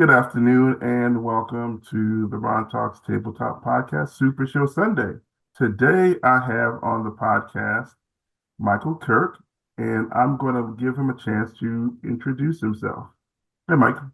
Good afternoon and welcome to the Ron Talks Tabletop Podcast Super Show Sunday. Today I have on the podcast Michael Kirk, and I'm going to give him a chance to introduce himself. Hey, Michael.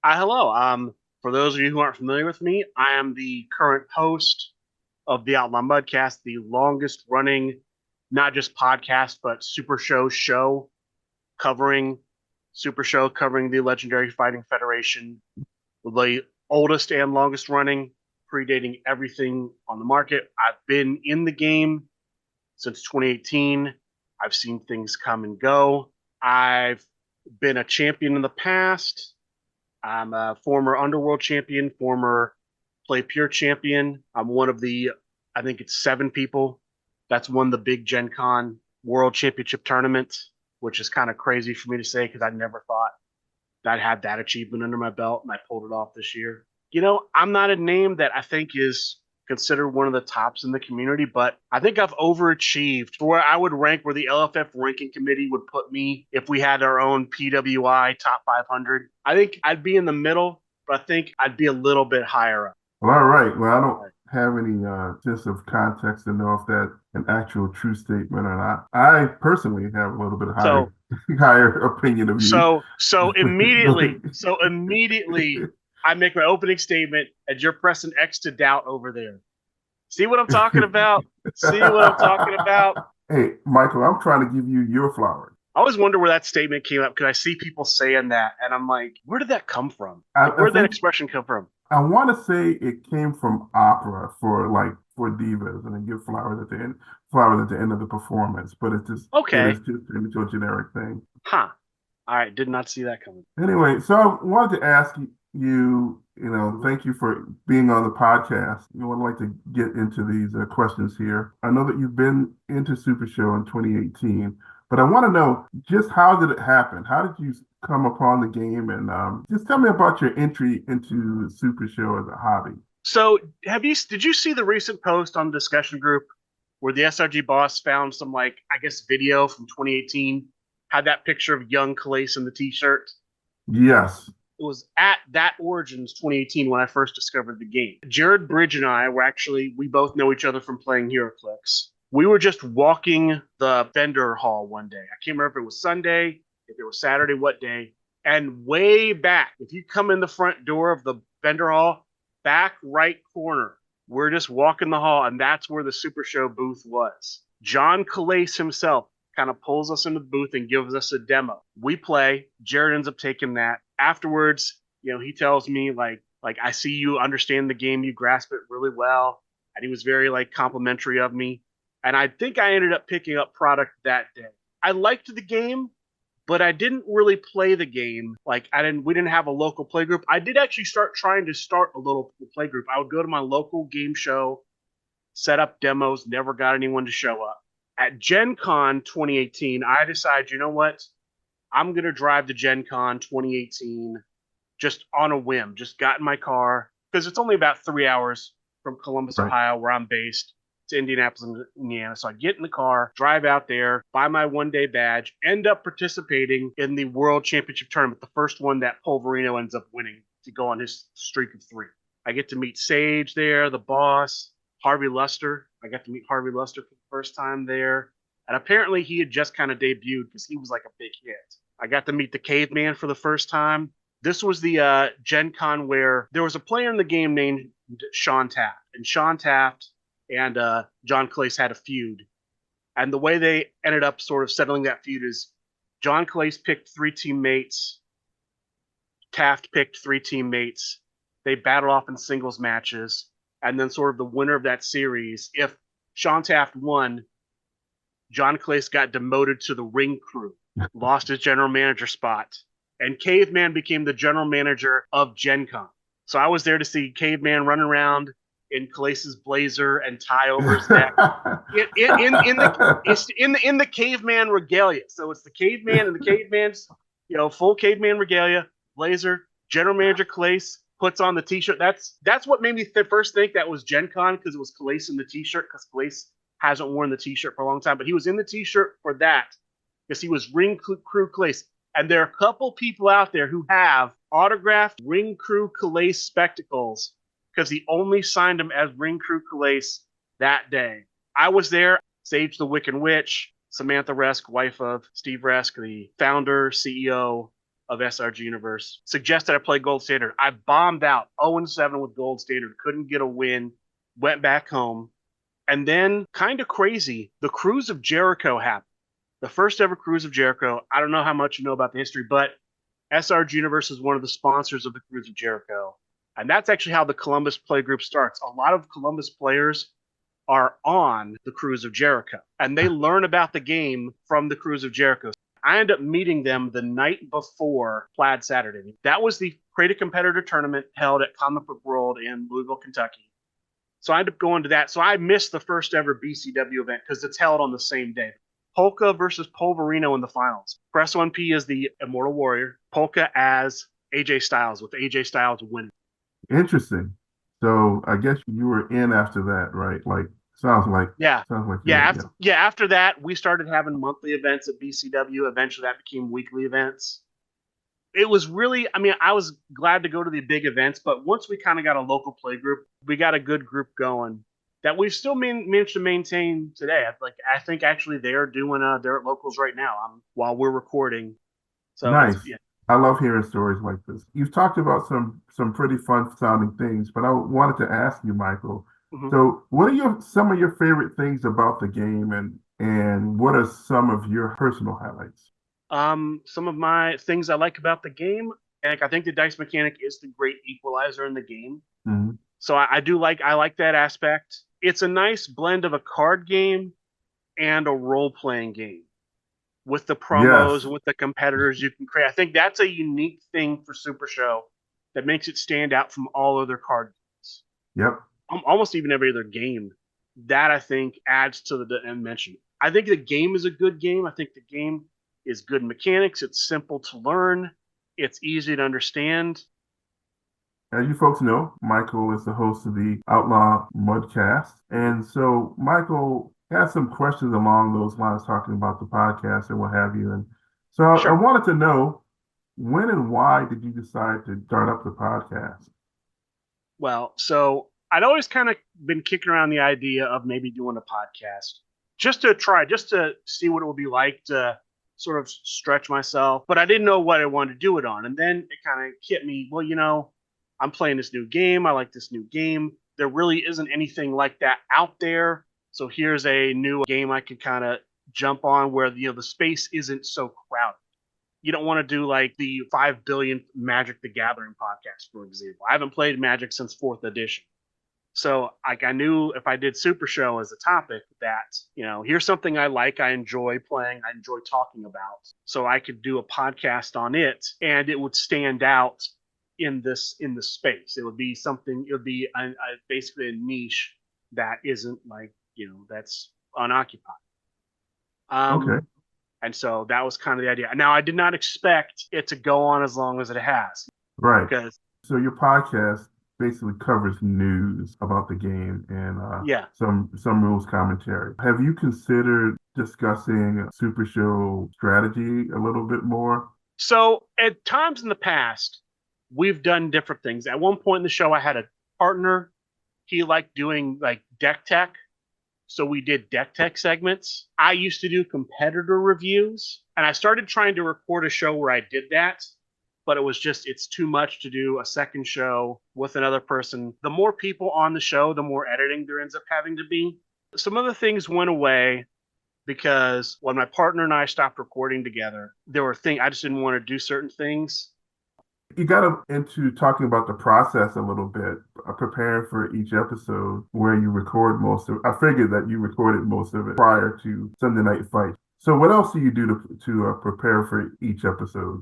Hello. For those of you who aren't familiar with me, I am the current host of the Outlaw Mudcast, the longest running, not just podcast, but Supershow show covering Supershow, covering the Legendary Fighting Federation, the oldest and longest running, predating everything on the market. I've been in the game since 2018. I've seen things come and go. I've been a champion in the past. I'm a former Underworld champion, former Play Pure champion. I'm one of the, I think it's 7 people that's won the big Gen Con World Championship tournament, which is kind of crazy for me to say because I never thought that I'd had that achievement under my belt, and I pulled it off this year. You know, I'm not a name that I think is considered one of the tops in the community, but I think I've overachieved for where I would rank, where the LFF ranking committee would put me if we had our own PWI top 500. I think I'd be in the middle, but I think I'd be a little bit higher up. Well, all right. Well, I don't have any sense of context to know if that's an actual true statement or not. I personally have a little bit higher higher opinion of you. So immediately, I make my opening statement, and you're pressing X to doubt over there. See what I'm talking about? See what I'm talking about? Hey, Michael, I'm trying to give you your flowers. I always wonder where that statement came up because I see people saying that, and I'm like, where did that come from? Where did that expression come from? I want to say it came from opera for divas, and then give flowers at the end of the performance. But it's just okay. It's just into a generic thing. Huh. All right, did not see that coming. Anyway, so I wanted to ask you, thank you for being on the podcast. I would like to get into these questions here. I know that you've been into Super Show in 2018, but I want to know just how did it happen? How did you come upon the game? And just tell me about your entry into Super Show as a hobby. So did you see the recent post on the discussion group where the SRG boss found some, video from 2018, had that picture of young Calais in the t-shirt? Yes. It was at that Origins 2018 when I first discovered the game. Jared Bridge and I were we both know each other from playing HeroClix. We were just walking the vendor hall one day. I can't remember if it was Sunday, if it was Saturday, what day. And way back, if you come in the front door of the vendor hall, back right corner, we're just walking the hall, and that's where the Super Show booth was. John Calais himself kind of pulls us into the booth and gives us a demo. We play. Jared ends up taking that. Afterwards, he tells me, I see you understand the game, you grasp it really well. And he was very, complimentary of me. And I think I ended up picking up product that day. I liked the game, but I didn't really play the game. We didn't have a local play group. I did actually start a little play group. I would go to my local game show, set up demos, never got anyone to show up. At Gen Con 2018, I decided, you know what? I'm going to drive to Gen Con 2018 just on a whim. Just got in my car, because it's only about 3 hours from Columbus, right, Ohio, where I'm based, to Indianapolis, Indiana. So I get in the car, drive out there, buy my one-day badge, end up participating in the World Championship tournament, the first one that Polverino ends up winning to go on his streak of 3. I get to meet Sage there, the boss, Harvey Luster. I got to meet Harvey Luster for the first time there. And apparently he had just kind of debuted because he was like a big hit. I got to meet the Caveman for the first time. This was the Gen Con where there was a player in the game named Sean Taft. And Sean Taft and John Calais had a feud. And the way they ended up sort of settling that feud is John Calais picked 3 teammates. Taft picked 3 teammates. They battled off in singles matches. And then sort of the winner of that series, if Sean Taft won, John Calais got demoted to the ring crew, lost his general manager spot, and Caveman became the general manager of Gen Con. So I was there to see Caveman run around in Calais's blazer and tie over his neck in the Caveman regalia. So it's the Caveman and the Caveman's full Caveman regalia, blazer, general manager Calais puts on the t-shirt. That's what made me first think that was Gen Con, because it was Calais in the t-shirt, because Calais hasn't worn the t-shirt for a long time, but he was in the t-shirt for that because he was ring crew Calais. And there are a couple people out there who have autographed Ring Crew Calais spectacles because he only signed them as Ring Crew Calais that day. I was there, Sage the Wiccan Witch, Samantha Resk, wife of Steve Resk, the founder, CEO of SRG Universe, suggested I play Gold Standard. I bombed out 0-7 with Gold Standard, couldn't get a win, went back home. And then, kind of crazy, the Cruise of Jericho happened. The first ever Cruise of Jericho. I don't know how much you know about the history, but SRG Universe is one of the sponsors of the Cruise of Jericho. And that's actually how the Columbus play group starts. A lot of Columbus players are on the Cruise of Jericho, and they learn about the game from the Cruise of Jericho. I ended up meeting them the night before Plaid Saturday. That was the Create a Competitor tournament held at Comic Book World in Louisville, Kentucky. So I ended up going to that. So I missed the first ever BCW event because it's held on the same day. Polka versus Polverino in the finals. Press 1P is the Immortal Warrior. Polka as AJ Styles, with AJ Styles winning. Interesting. So I guess you were in after that, right? Like, sounds like After that, we started having monthly events at BCW. Eventually, that became weekly events. It was really, I was glad to go to the big events, but once we kind of got a local play group, we got a good group going that we've still managed to maintain today. I think actually they're doing they're at locals right now while we're recording. So nice. I love hearing stories like this. You've talked about some pretty fun sounding things, but I wanted to ask you, Michael. Mm-hmm. So what are some of your favorite things about the game, and what are some of your personal highlights? Some of my things I like about the game, and I think the dice mechanic is the great equalizer in the game. Mm-hmm. So I like that aspect. It's a nice blend of a card game and a role-playing game with the promos and with the competitors you can create. I think that's a unique thing for Supershow that makes it stand out from all other card games. Yep. Almost even every other game. That, I think, adds to the dimension. I think the game is a good game. I think the game is good mechanics. It's simple to learn. It's easy to understand. As you folks know, Michael is the host of the Outlaw Mudcast. And so Michael has some questions along those lines, talking about the podcast and what have you. And so sure. I wanted to know, when and why did you decide to start up the podcast? Well, so I'd always kind of been kicking around the idea of maybe doing a podcast just to see what it would be like to sort of stretch myself. But I didn't know what I wanted to do it on. And then it kind of hit me, well, I'm playing this new game. I like this new game. There really isn't anything like that out there. So here's a new game I can kind of jump on where, the space isn't so crowded. You don't want to do like the 5 billion Magic the Gathering podcast, for example. I haven't played Magic since 4th edition. So I knew if I did Super Show as a topic that, here's something I like, I enjoy playing, I enjoy talking about. So I could do a podcast on it and it would stand out in the space. It would be something, it would be basically a niche that isn't like, that's unoccupied. Okay. And so that was kind of the idea. Now, I did not expect it to go on as long as it has. Right. So your podcast basically covers news about the game and some rules commentary. Have you considered discussing Super Show strategy a little bit more? So at times in the past, we've done different things. At one point in the show, I had a partner. He liked doing like deck tech. So we did deck tech segments. I used to do competitor reviews, and I started trying to record a show where I did that, but it's too much to do a second show with another person. The more people on the show, the more editing there ends up having to be. Some of the things went away because when my partner and I stopped recording together, there were things I just didn't want to do certain things. You got into talking about the process a little bit, preparing for each episode where you record most of it. I figured that you recorded most of it prior to Sunday Night Fight. So what else do you do to prepare for each episode?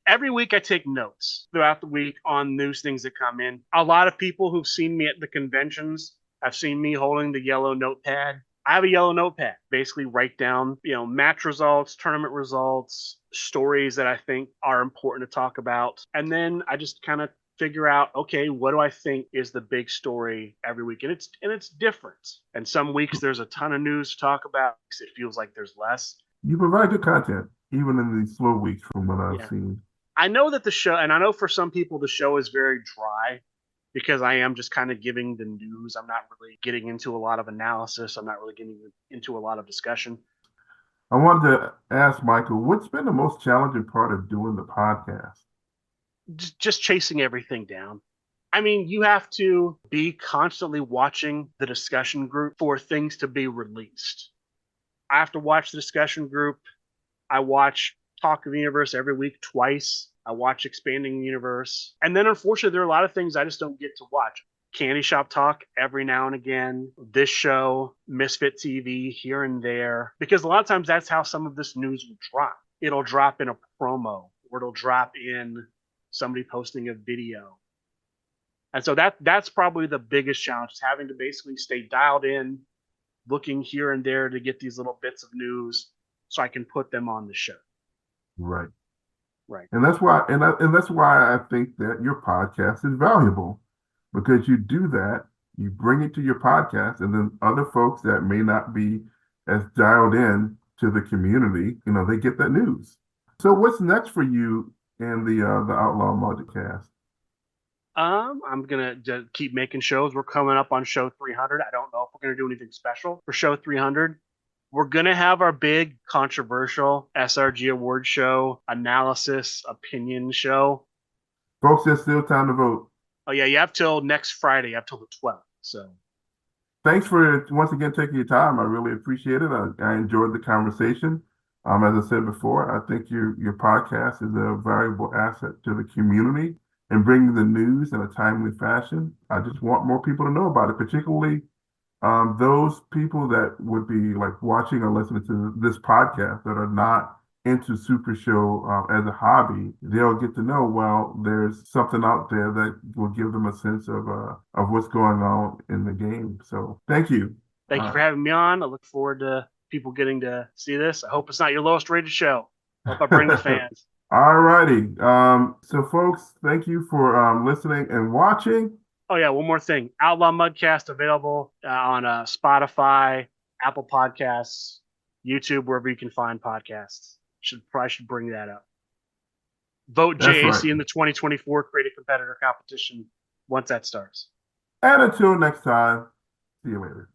Every week I take notes throughout the week on news things that come in. A lot of people who've seen me at the conventions have seen me holding the yellow notepad. I have a yellow notepad. Basically write down, match results, tournament results, stories that I think are important to talk about. And then I just kind of figure out, okay, what do I think is the big story every week? And it's different. And some weeks there's a ton of news to talk about. It feels like there's less. You provide good content, even in these slow weeks from what I've Yeah. seen. I know that the show, and I know for some people the show is very dry because I am just kind of giving the news. I'm not really getting into a lot of analysis. I'm not really getting into a lot of discussion. I wanted to ask Michael, what's been the most challenging part of doing the podcast? Just chasing everything down. I mean, you have to be constantly watching the discussion group for things to be released. I have to watch the discussion group. I watch Talk of the Universe every week twice. I watch Expanding the Universe. And then unfortunately, there are a lot of things I just don't get to watch. Candy Shop Talk every now and again, this show, Misfit TV here and there. Because a lot of times that's how some of this news will drop. It'll drop in a promo, or it'll drop in somebody posting a video. And so that's probably the biggest challenge, is having to basically stay dialed in, looking here and there to get these little bits of news so I can put them on the show. Right. Right. And that's why I think that your podcast is valuable, because you do that, you bring it to your podcast, and then other folks that may not be as dialed in to the community, they get that news. So what's next for you in the Outlaw Mudcast? I'm gonna keep making shows. We're coming up on show 300. I don't know if we're gonna do anything special for show 300. We're gonna have our big controversial SRG award show analysis opinion show. Folks, there's still time to vote. Oh yeah, you have till next Friday, you have till the 12th. So Thanks for once again taking your time. I really appreciate it. I enjoyed the conversation. As I said before, I think your podcast is a valuable asset to the community and bringing the news in a timely fashion. I just want more people to know about it, particularly those people that would be like watching or listening to this podcast that are not into Super Show as a hobby. They'll get to know, well, there's something out there that will give them a sense of what's going on in the game. So thank you. thank you for having me on. I look forward to people getting to see this. I hope it's not your lowest rated show. I hope I bring the fans. All righty. So folks, thank you for listening and watching. Oh yeah, one more thing. Outlaw Mudcast available on Spotify, Apple Podcasts, YouTube, wherever you can find podcasts. Should bring that up. Vote That's right. JAC in the 2024 Creative Competitor Competition once that starts. And until next time, see you later.